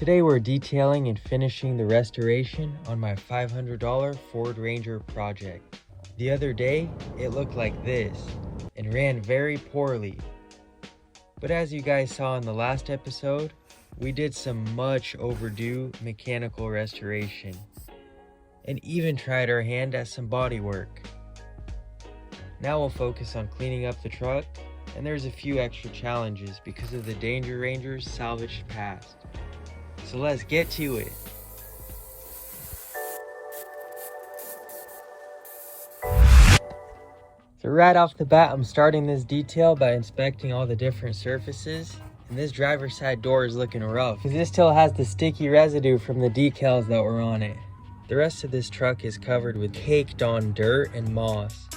Today we're detailing and finishing the restoration on my $500 Ford Ranger project. The other day, it looked like this and ran very poorly. But as you guys saw in the last episode, we did some much overdue mechanical restoration and even tried our hand at some body work. Now we'll focus on cleaning up the truck, and there's a few extra challenges because of the Danger Ranger's salvaged past. So let's get to it. So right off the bat, I'm starting this detail by inspecting all the different surfaces. And this driver's side door is looking rough because it still has the sticky residue from the decals that were on it. The rest of this truck is covered with caked on dirt and moss.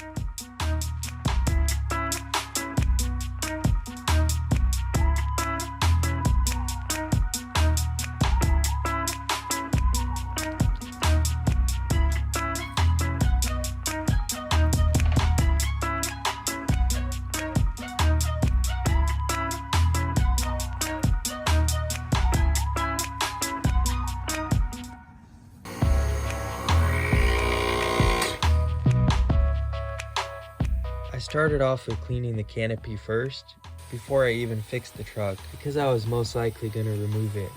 I started off with cleaning the canopy first, before I even fixed the truck, because I was most likely going to remove it.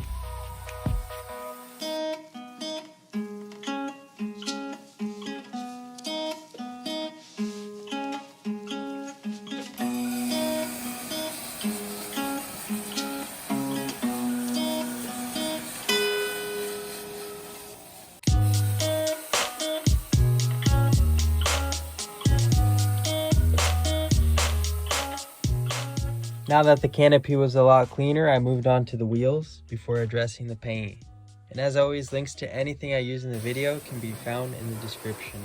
Now that the canopy was a lot cleaner, I moved on to the wheels before addressing the paint. And as always, links to anything I use in the video can be found in the description.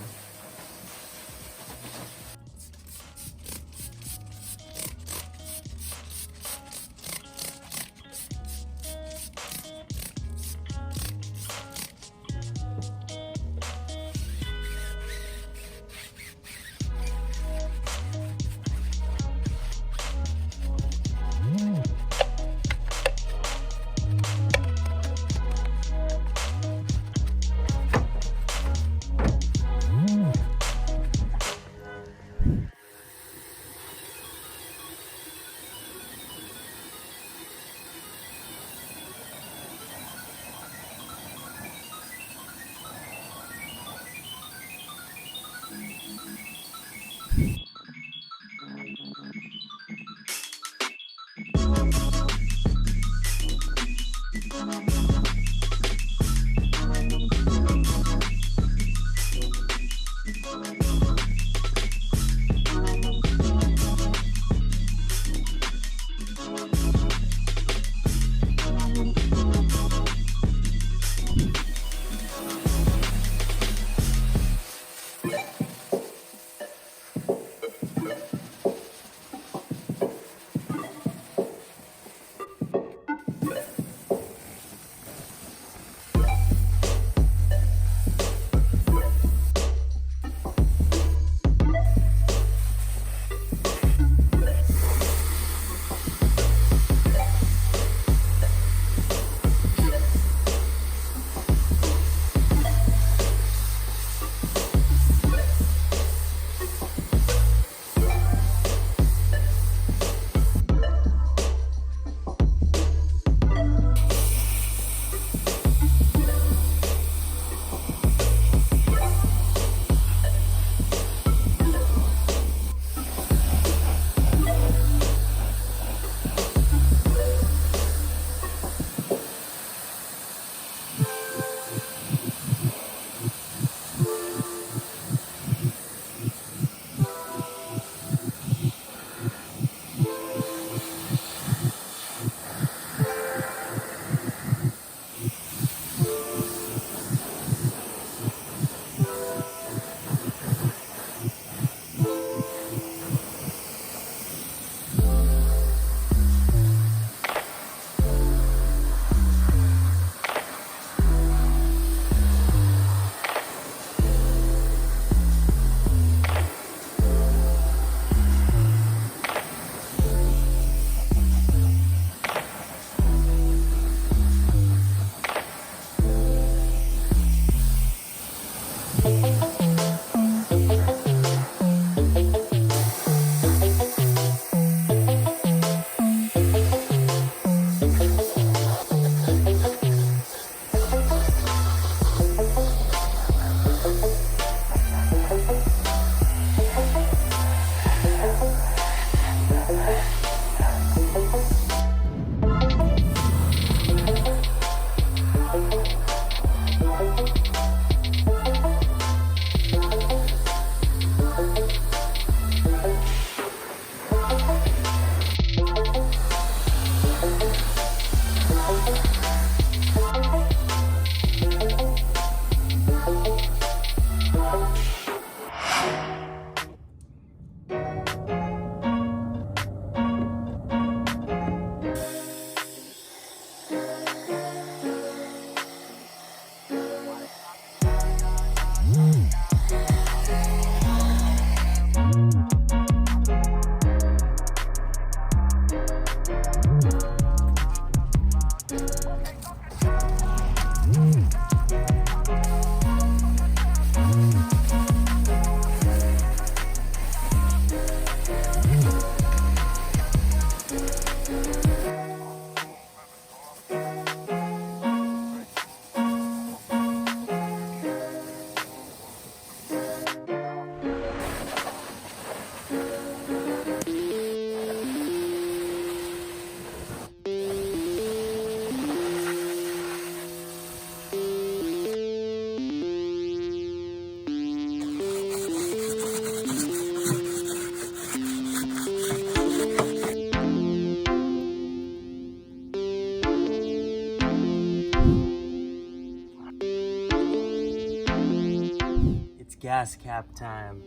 gas cap time.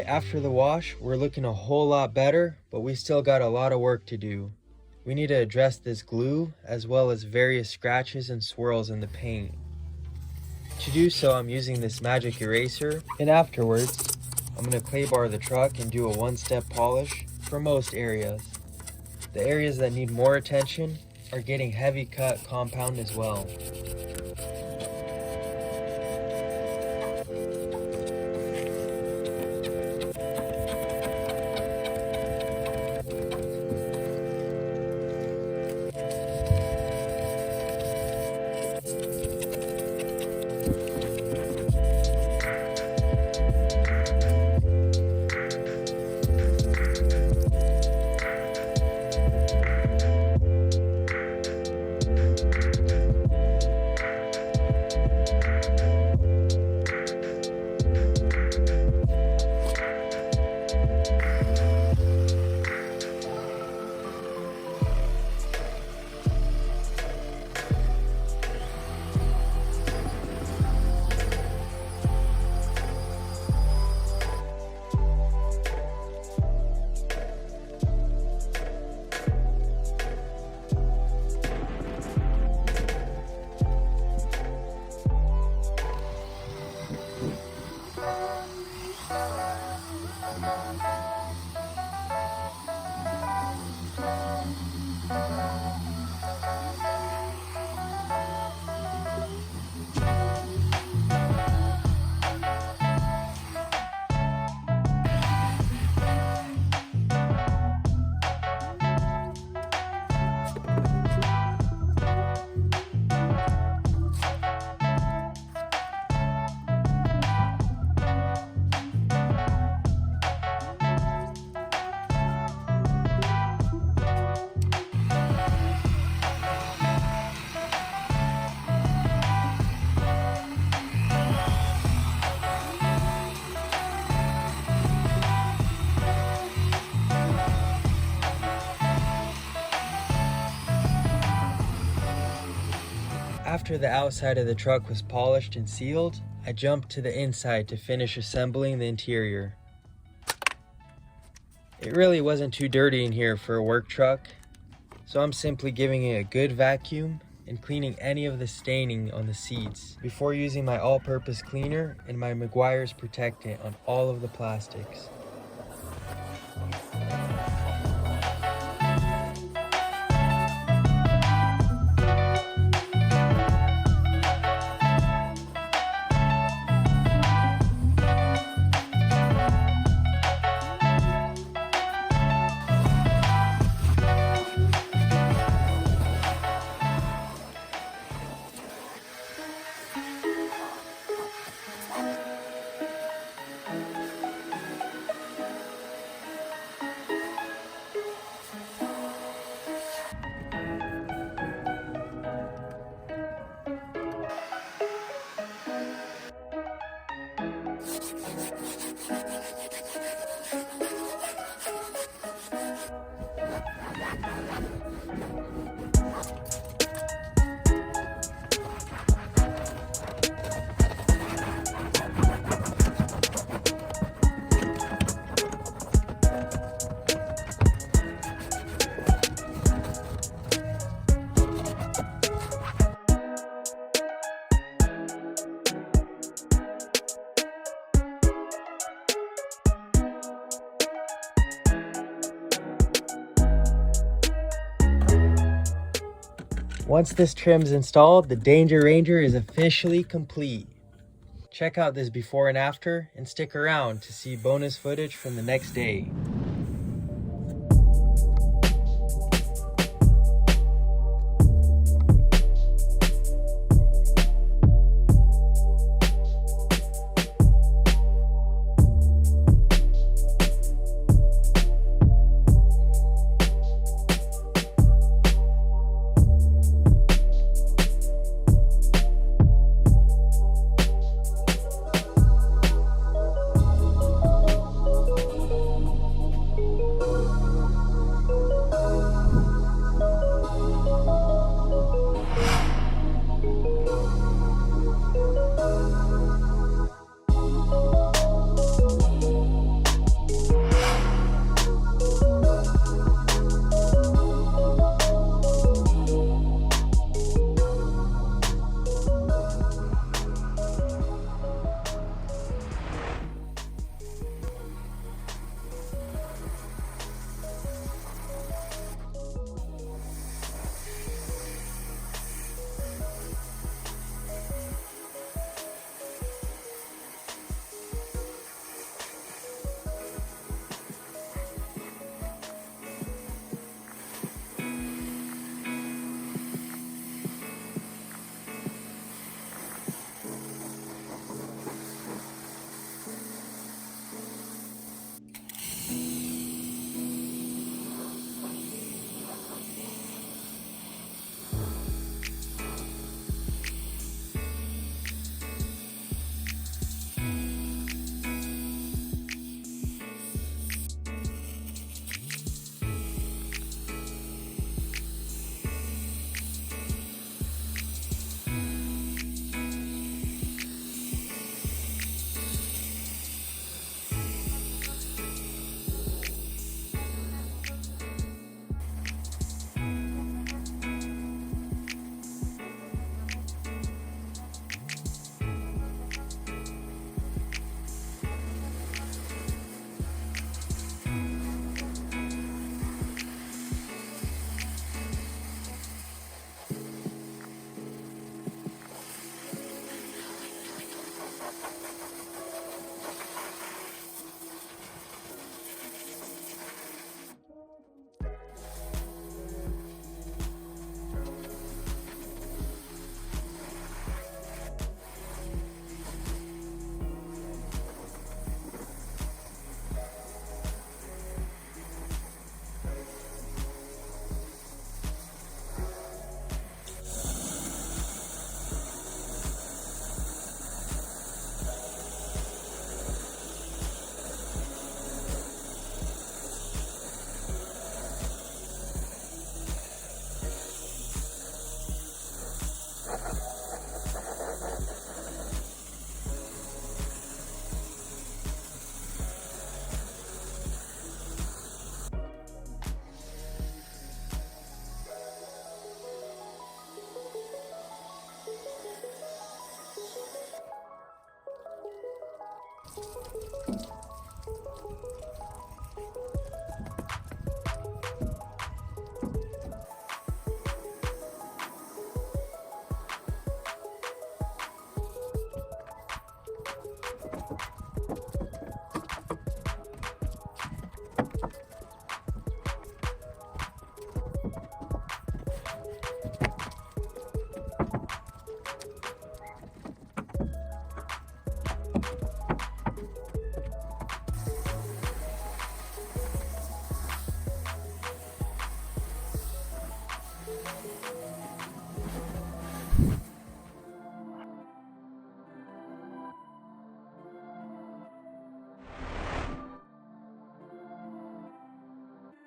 After the wash, we're looking a whole lot better, but we still got a lot of work to do. We need to address this glue as well as various scratches and swirls in the paint. To do so, I'm using this magic eraser, and afterwards, I'm going to clay bar the truck and do a one-step polish for most areas. The areas that need more attention are getting heavy cut compound as well. After the outside of the truck was polished and sealed, I jumped to the inside to finish assembling the interior. It really wasn't too dirty in here for a work truck, so I'm simply giving it a good vacuum and cleaning any of the staining on the seats before using my all-purpose cleaner and my Meguiars protectant on all of the plastics. Once this trim's installed, the Danger Ranger is officially complete. Check out this before and after and stick around to see bonus footage from the next day.